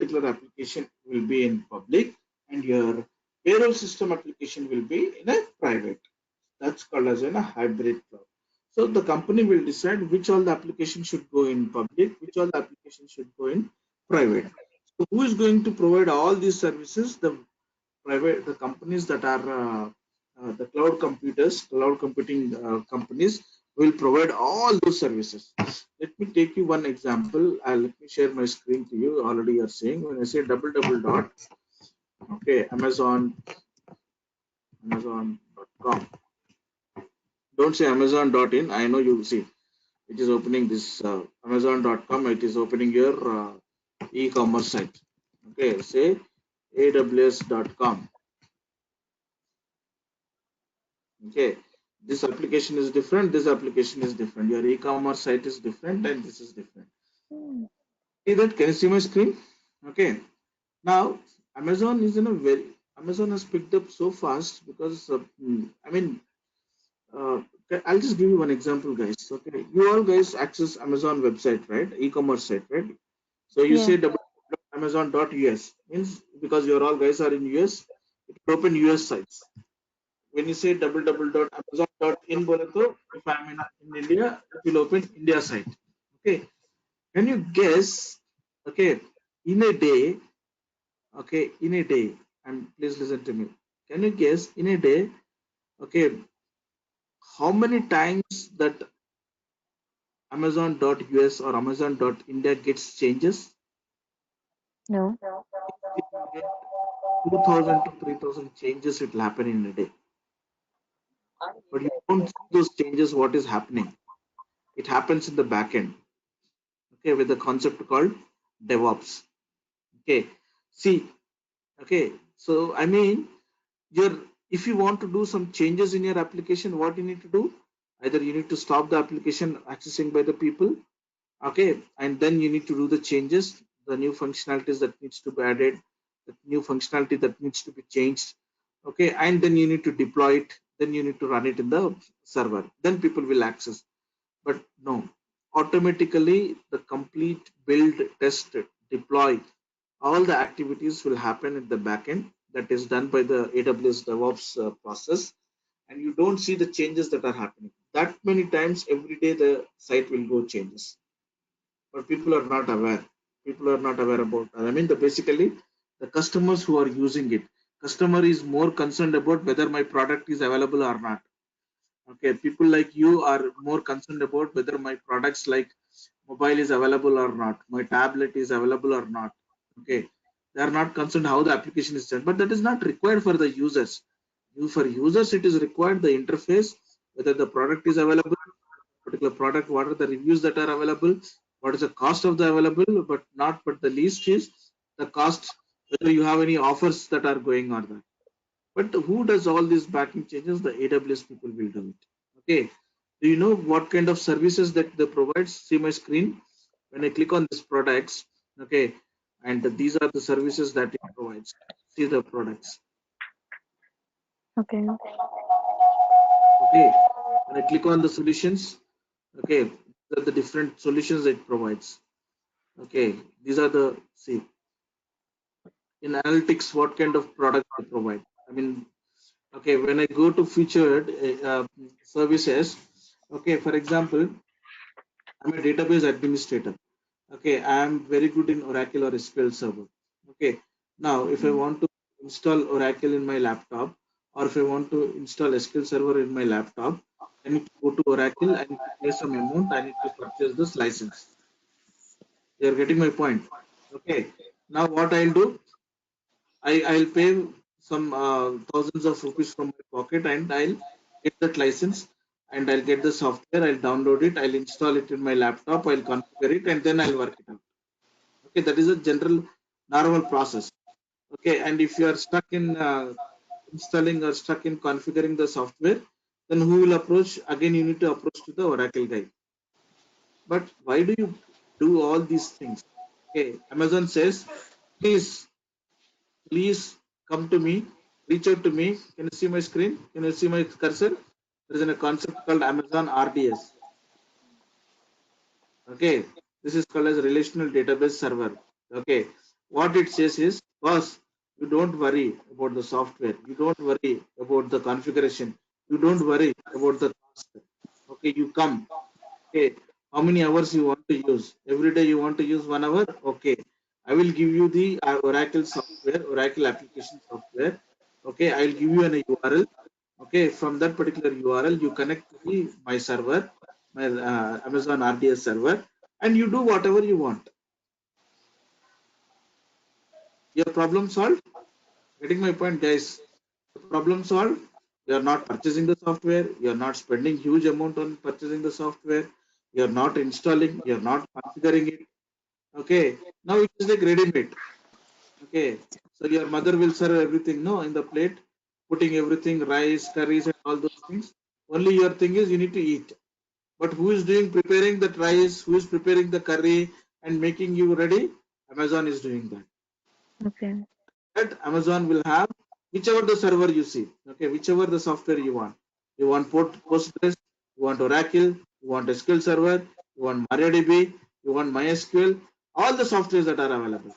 particular application will be in public and your payroll system application will be in a private. That's called as a hybrid cloud. So the company will decide which all the applications should go in public, which all the applications should go in private. So who is going to provide all these services? The companies that are the cloud computing companies will provide all those services. Let me take you one example. Let me share my screen to you. Already you are saying when I say double dot, okay, Amazon.com. Don't say Amazon.in. I know you see it is opening this Amazon.com. It is opening your e-commerce site. Okay, say AWS.com. Okay, this application is different, this application is different, your e-commerce site is different, and this is different. See that? Can you see my screen? Okay, now Amazon is in a Amazon has picked up so fast because I'll just give you one example, guys. Okay, you all guys access Amazon website, right? E-commerce site, right? So you say Amazon.us means because you're all guys are in US, it will open US sites. When you say Amazon.in, if I'm in India, it will open India site. Okay, can you guess? Okay, in a day, and please listen to me. Can you guess in a day? Okay, how many times that Amazon.us or Amazon.india gets changes? No. It will get 2,000 to 3,000 changes. It will happen in a day. But you don't see those changes. What is happening? It happens in the back end. Okay, with the concept called DevOps. Okay, see, okay, so I mean, if you want to do some changes in your application, what you need to do? Either you need to stop the application accessing by the people, okay, and then you need to do the changes, the new functionalities that needs to be added, the new functionality that needs to be changed, okay, and then you need to deploy it, then you need to run it in the server, then people will access. But no, automatically the complete build, test, deploy, all the activities will happen at the backend that is done by the AWS DevOps process, and you don't see the changes that are happening. That many times every day the site will go changes, but people are not aware. People are not aware about. I mean, basically the customers who are using it. Customer is more concerned about whether my product is available or not. Okay, people like you are more concerned about whether my products like mobile is available or not, my tablet is available or not. Okay, they are not concerned how the application is done, but that is not required for the users. For users, it is required the interface, whether the product is available, particular product, what are the reviews that are available, what is the cost of the available, but the least is the cost, whether you have any offers that are going on there. But who does all these backing changes? The AWS people will do it. Okay. Do you know what kind of services that they provide? See my screen. When I click on these products, okay, and these are the services that it provides. See the products. Okay. Okay. When I click on the solutions, okay, these are the different solutions it provides. Okay, these are the see in analytics what kind of product they provide. I mean, okay, when I go to featured services, okay, for example, I'm a database administrator. Okay, I'm very good in Oracle or SQL Server. Okay, now if I want to install Oracle in my laptop, or if I want to install SQL Server in my laptop, I need to go to Oracle, I need to pay some amount, I need to purchase this license. You're getting my point. Okay, now what I'll do, I'll pay some thousands of rupees from my pocket and I'll get that license and I'll get the software, I'll download it, I'll install it in my laptop, I'll configure it and then I'll work it out. Okay, that is a general normal process. Okay, and if you are stuck in installing or stuck in configuring the software, then who will approach? Again, you need to approach to the Oracle guy. But why do you do all these things? Okay, Amazon says, please come to me, reach out to me. Can you see my screen? Can you see my cursor? There is a concept called Amazon RDS. Okay, this is called as relational database server. Okay, What it says is, boss, you don't worry about the software. You don't worry about the configuration. You don't worry about the cost. Okay, you come. Okay, how many hours you want to use? Every day you want to use 1 hour? Okay, I will give you the Oracle software, Oracle application software. Okay, I will give you an URL. Okay, from that particular URL, you connect to the my server, my Amazon RDS server, and you do whatever you want. Your problem solved. Getting my point, guys? The problem solved. You are not purchasing the software. You are not spending huge amount on purchasing the software. You are not installing. You are not configuring it. Okay. Now it is like ready-made. Okay. So your mother will serve everything, no, in the plate, putting everything, rice, curries, and all those things. Only your thing is you need to eat. But who is doing preparing that rice? Who is preparing the curry and making you ready? Amazon is doing that. Okay. That Amazon will have whichever the server you see, okay, whichever the software you want. You want Postgres, you want Oracle, you want SQL Server, you want MariaDB, you want MySQL, all the softwares that are available.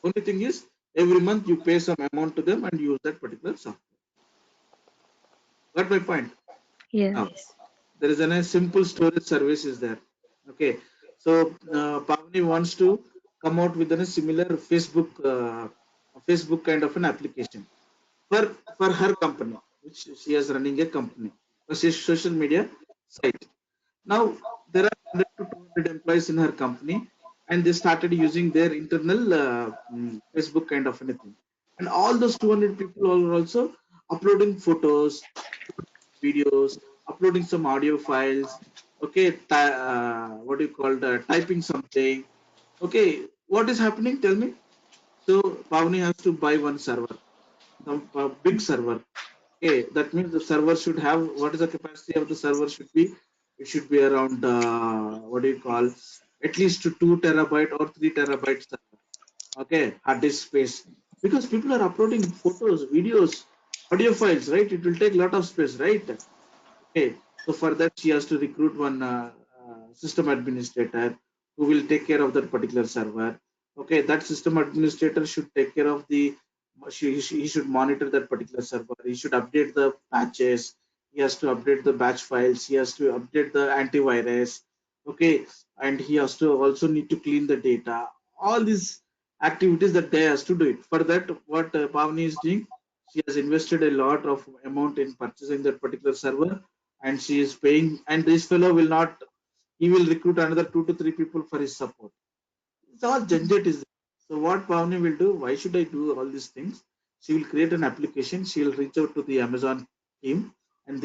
Only thing is, every month you pay some amount to them and use that particular software. Got my point? Now, Yes. there is a simple storage service is there. Okay, so Pavni wants to come out with a similar Facebook kind of an application for her company, which she is running a company, a social media site. Now there are 100 to 200 employees in her company, and they started using their internal Facebook kind of anything. And all those 200 people are also uploading photos, videos, uploading some audio files. Okay, what do you call typing something. Okay, what is happening? Tell me. So Pavni has to buy one server, some big server. Okay, that means the server should have, what is the capacity of the server should be? It should be around what do you call, at least 2 terabyte or 3 terabyte server. Okay, hard disk space, because people are uploading photos, videos, audio files, right? It will take a lot of space, right? Okay, so for that she has to recruit one system administrator who will take care of that particular server. Okay, that system administrator should take care of he should monitor that particular server. He should update the patches. He has to update the batch files. He has to update the antivirus. Okay, and he has to also need to clean the data. All these activities that they has to do it. For that, what Pavni is doing, she has invested a lot of amount in purchasing that particular server, and she is paying. And this fellow will not. He will recruit another 2 to 3 people for his support. It's all junket is there. So what Pavni will do? Why should I do all these things? She will create an application. She will reach out to the Amazon team, and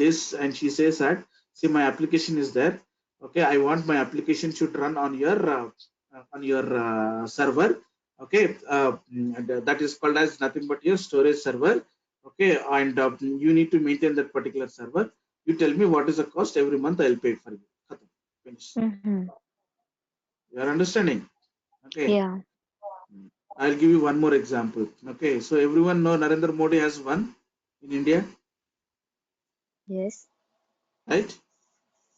she says that, see, my application is there. Okay, I want my application should run on your server. Okay, and, that is called as nothing but your storage server. Okay, and you need to maintain that particular server. You tell me what is the cost every month. I'll pay it for you. Khatam. Finish. Mm-hmm. You are understanding? Okay. Yeah. I'll give you one more example. Okay, so everyone know Narendra Modi has won in India, Yes. right?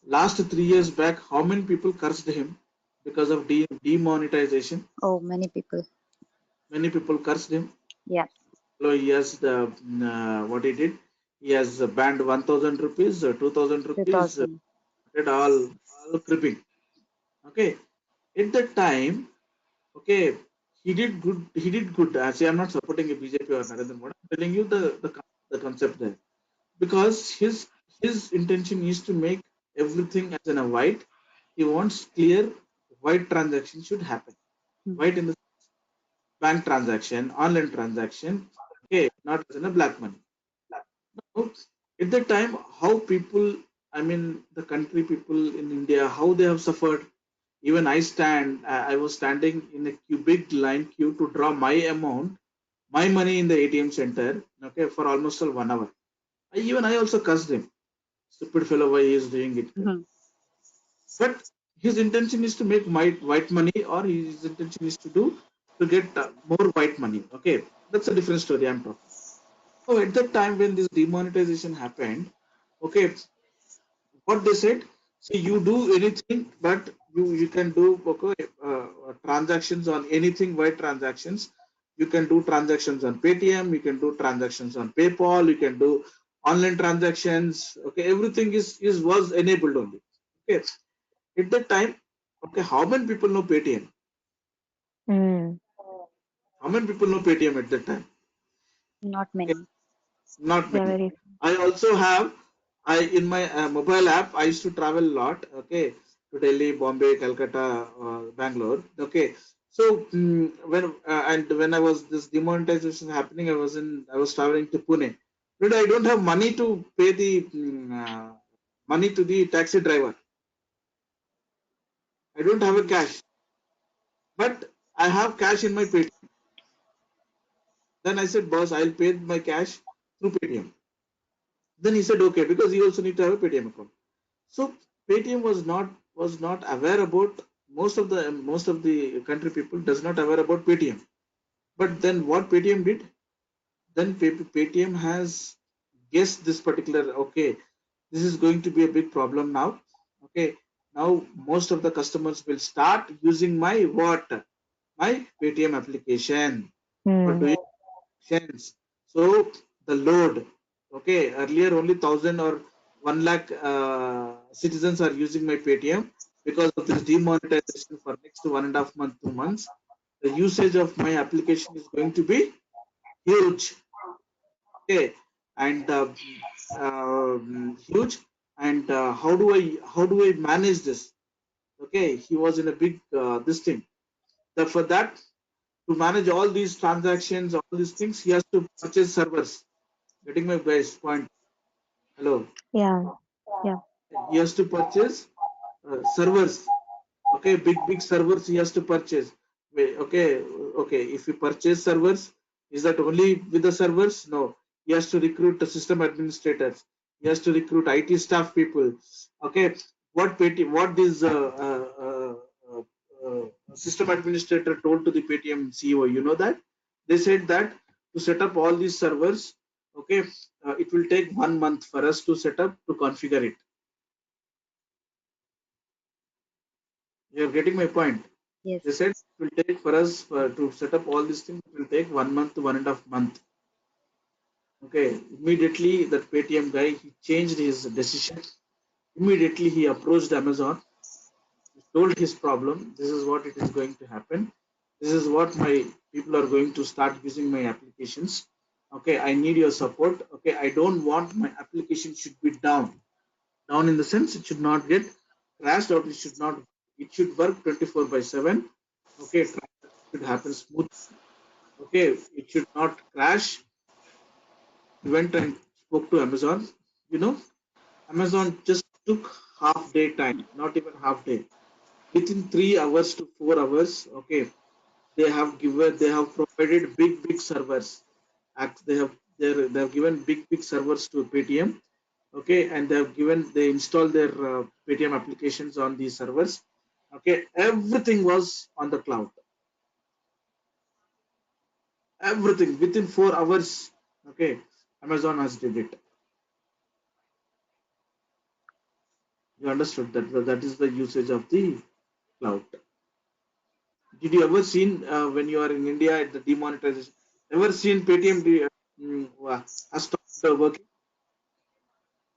Last 3 years back, how many people cursed him because of demonetization? Oh, many people. Many people cursed him. Yeah. So he has the what he did. He has banned 1,000 rupees, 2,000 rupees, 2000. did all cribbing. Okay, at that time, okay, he did good. He did good. See, I'm not supporting a BJP or Narendra Modi. I'm telling you the concept there, because his intention is to make everything as in a white. He wants clear white transaction should happen. Hmm. White in the bank transaction, online transaction, okay, not as in a black money. Now, at that time, how people, I mean, the country people in India, how they have suffered. Even I was standing in a big line queue to draw my amount, my money in the ATM center, okay, for almost 1 hour. I also cursed him. Stupid fellow, why he is doing it. Mhm. But his intention is to make white money, or his intention is to get more white money. Okay, that's a different story I'm talking. So at that time when this demonetization happened, okay, what they said, see, you do anything, but you can do, okay, transactions on anything, white transactions, You can do transactions on Paytm, you can do transactions on PayPal, you can do online transactions. Okay, everything is was enabled only. Okay, at that time, okay, how many people know Paytm? Mm. How many people know Paytm at that time? Not Okay, many. not They are many. very. I also have, I in my mobile app, I used to travel a lot. Okay, to Delhi, Bombay, Calcutta, Bangalore. Okay, so when I was this demonetization happening, I was traveling to Pune. But I don't have money to pay the money to the taxi driver. I don't have a Mm. cash, but I have cash in my Paytm. Then I said, boss, I'll pay my cash through Paytm. Then he said, okay, because he also need to have a Paytm account. So Paytm was not aware about most of the country people does not aware about Paytm. But then what Paytm did? Then Paytm has guessed this particular, okay, this is going to be a big problem now. Okay, now most of the customers will start using my what? My Paytm application for Mm. doing transactions. So the load, okay, earlier only 1,000 or 1 lakh citizens are using my Paytm. Because of this demonetization for next 1.5 months, 2 months, the usage of my application is going to be huge. Okay, and huge. And how do I manage this? Okay, he was in a big this thing. For that, to manage all these transactions, all these things, he has to purchase servers. Getting my best point. Hello. Yeah. Yeah. He has to purchase servers. Okay, big servers he has to purchase. Okay, okay. If he purchase servers, is that only with the servers? No. He has to recruit the system administrators. He has to recruit IT staff people. Okay, what this system administrator told to the Paytm CEO, you know that they said that to set up all these servers, okay, it will take 1 month for us to set up to configure it. You're getting my point. They Yes. said it will take for us to set up all these things, it will take 1 month to 1.5 month. Okay, immediately that Paytm guy, he changed his decision. Immediately he approached Amazon, he told his problem. This is what it is going to happen. This is what my people are going to start using my applications. Okay, I need your support. Okay, I don't want my application should be down. Down in the sense it should not get crashed or it should not. It should work 24/7. Okay, transaction should happen smooth. Okay, it should not crash. He went and spoke to Amazon. You know, Amazon just took half day time, not even half day. Within 3 hours to 4 hours, okay, they have provided big servers. They have given big servers to Paytm. Okay, and they installed their Paytm applications on these servers. Okay, everything was on the cloud. Everything within 4 hours. Okay, Amazon has did it. You understood that is the usage of the cloud. Did you ever seen when you are in India at the demonetization? Ever seen Paytm has stopped working?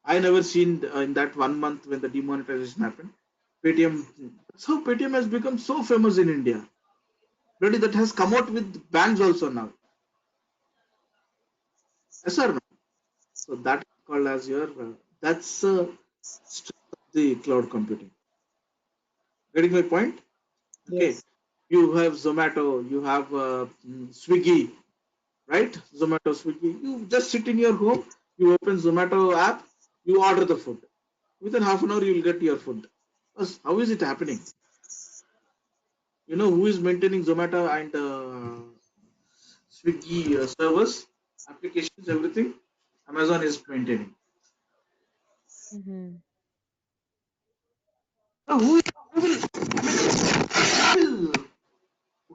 I never seen in that 1 month when the demonetization happened. Paytm. That's how Paytm has become so famous in India. Really, that has come out with banks also now. Yes or no? So that is called as your. That's strength of the cloud computing. Getting my point? Okay. Yes. You have Zomato, you have Swiggy, right? Zomato, Swiggy. You just sit in your home, you open Zomato app, you order the food. Within half an hour, you will get your food. How is it happening? You know who is maintaining Zomato and Swiggy servers, applications, everything? Amazon is maintaining. Mm-hmm. Now, will,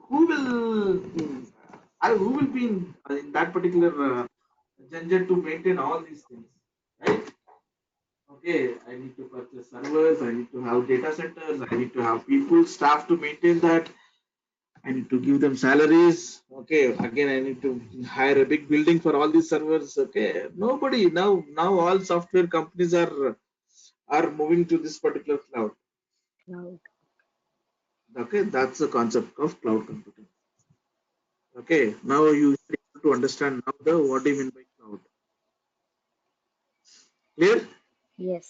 who will, who will be in that particular junket to maintain all these things, right? Okay, I need to purchase servers, I need to have data centers, I need to have people, staff to maintain that. I need to give them salaries. Okay, again I need to hire a big building for all these servers. Okay, nobody now all software companies are moving to this particular cloud. Cloud. Okay, that's the concept of cloud computing. Okay, now you should be able to understand now the what do you mean by cloud. Clear? Yes.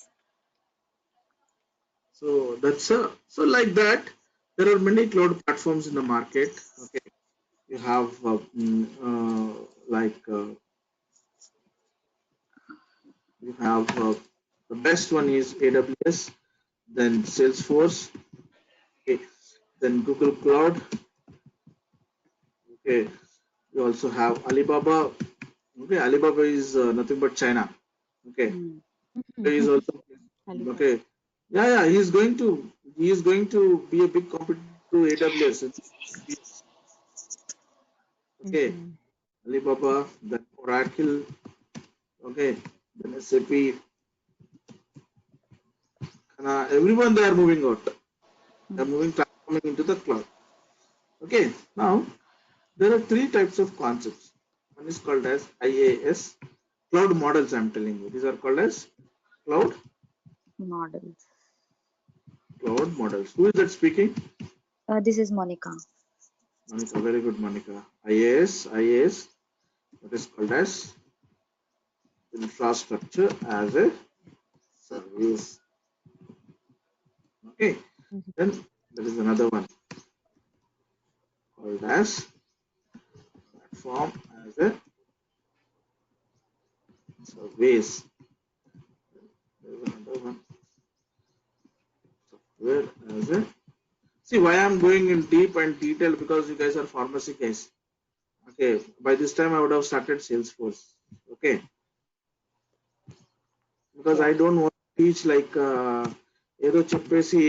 So that's so like that. There are many cloud platforms in the market. Okay, you have like you have the best one is AWS, then Salesforce, okay, then Google Cloud. Okay, you also have Alibaba. Okay, Alibaba is nothing but China. Okay, Mm. he is also Alibaba. okay. Yeah, he is going to be a big competitor to AWS in 5 years. Okay, Mm-hmm. Alibaba, then Oracle. Okay, then SAP. Everyone they are moving out. They are moving transforming into the cloud. Okay, now there are three types of concepts. One is called as IaaS, cloud models. I'm telling you, these are called as cloud Models. cloud models. Who is that speaking? This is Monica. Monica, very good, Monica. IaaS, that is called as infrastructure as a service. Okay, Mhm. then there is another one called as platform as a service. There is another one, software as a. See why I'm going in deep and detail because you guys are pharmacy guys. Okay, by this time I would have started Salesforce. Okay, because Yeah. I don't want to teach like ఏదో చెప్పేసి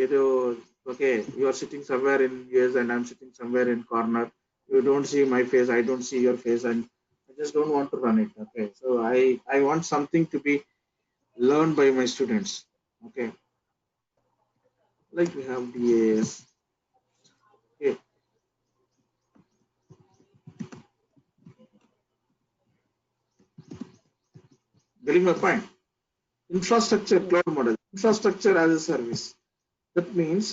ఏదో okay you are sitting somewhere in US and I'm sitting somewhere in corner. You don't see my face, I don't see your face, and I just don't want to run it. Okay, so I want something to be learned by my students. Okay, like we have DAS. Okay, getting my point. Infrastructure Yes. cloud model, infrastructure as a service. That means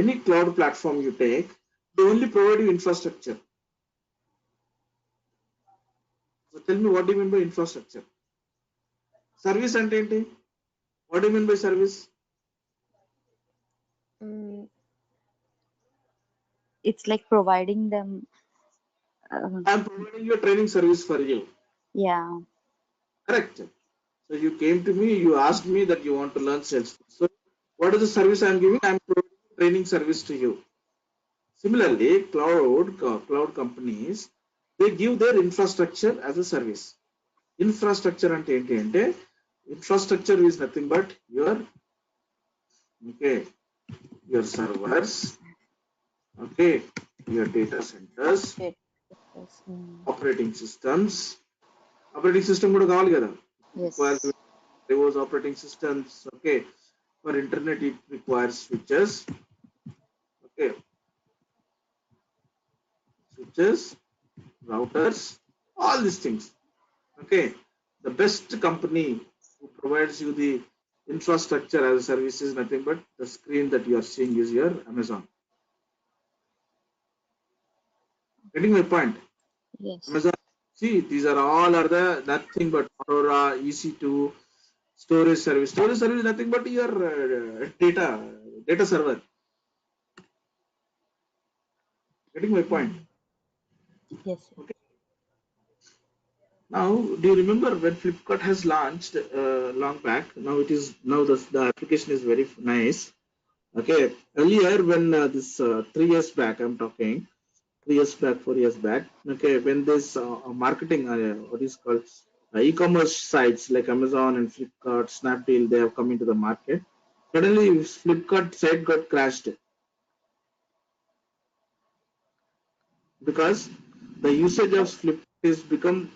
any cloud platform you take, they only provide you infrastructure. So tell me what do you mean by infrastructure? Service అంటే ఏంటి? What do you mean by service? Mm, it's like providing them. I'm providing you a training service for you. Yeah. Correct. So you came to me, you asked me that you want to learn Salesforce. So what is the service I'm giving? I'm providing training service to you. Similarly, cloud companies, they give their infrastructure as a service. Infrastructure అంటే ఏంటి అంటే infrastructure is nothing but okay your servers, okay, your data centers, Yes. Yes. Mm. operating system కూడా కావాలి కదా. It requires Yes. those operating systems. Okay, for internet it requires okay, switches, routers, all these things. Okay, the best company who provides you the infrastructure as a service is nothing but the screen that you are seeing is your Amazon. Getting my point? Yes. Amazon. See, these are all are the nothing but Aurora, EC2, storage service. Storage service is nothing but your data server. Getting my point? Mm. Yes. Okay. Now, do you remember when Flipkart has launched long back? Now the application is very nice. Okay, earlier when this 3 years back, I'm talking 3 years back, 4 years back. Okay, when this marketing, what is called e-commerce sites like Amazon and Flipkart, Snapdeal, they have come into the market. Suddenly, Flipkart site got crashed because the usage of Flipkart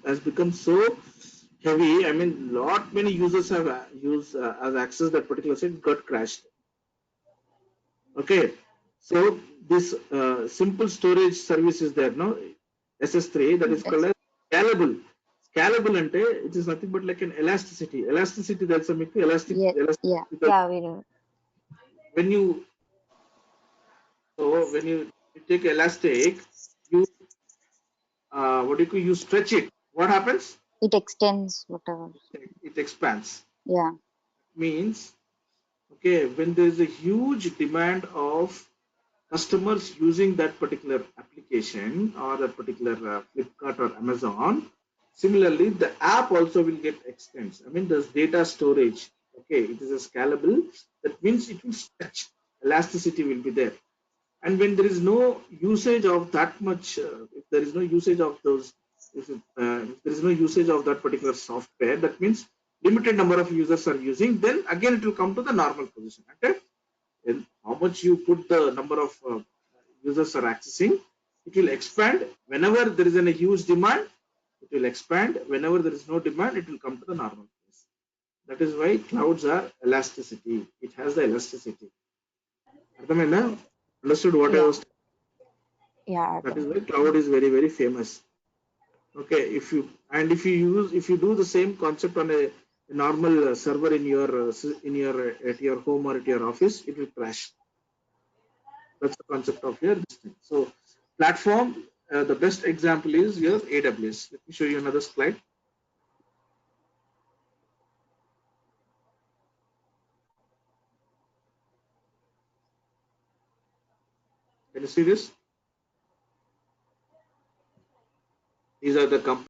has become so heavy. I mean, lot many users have used has accessed that particular site, got crashed. Okay, So this simple storage service is there, no? SS3, that is called Yes. as scalable. Scalable ante it is nothing but like an elasticity. Elasticity, that's a Yeah. elastic Yeah. because Yeah. We know. when you when you take elastic, you what do you call, you stretch it. What happens? It extends whatever. It expands. Yeah. Means okay, when there is a huge demand of customers using that particular application or that particular Flipkart or Amazon, similarly the app also will get extends. I mean, there's data storage. Okay, it is a scalable. That means it will stretch. Elasticity will be there. And when there is no usage of that much, if there is no usage of those, if there is no usage of that particular software, that means limited number of users are using, then again it will come to the normal position. Okay, and how much you put the number of users are accessing, it will expand. Whenever there is a huge demand, it will expand. Whenever there is no demand, it will come to the normal place. That is why clouds are elasticity. It has the elasticity. అర్థమైందా? Understood what I Yeah. was? Yeah. That is why cloud is very very famous. Okay, if you do the same concept on a normal server in your at your home or at your office, it will crash. That's the concept of your this thing. So platform, the best example is your AWS. Let me show you another slide. Can you see this? These are the companies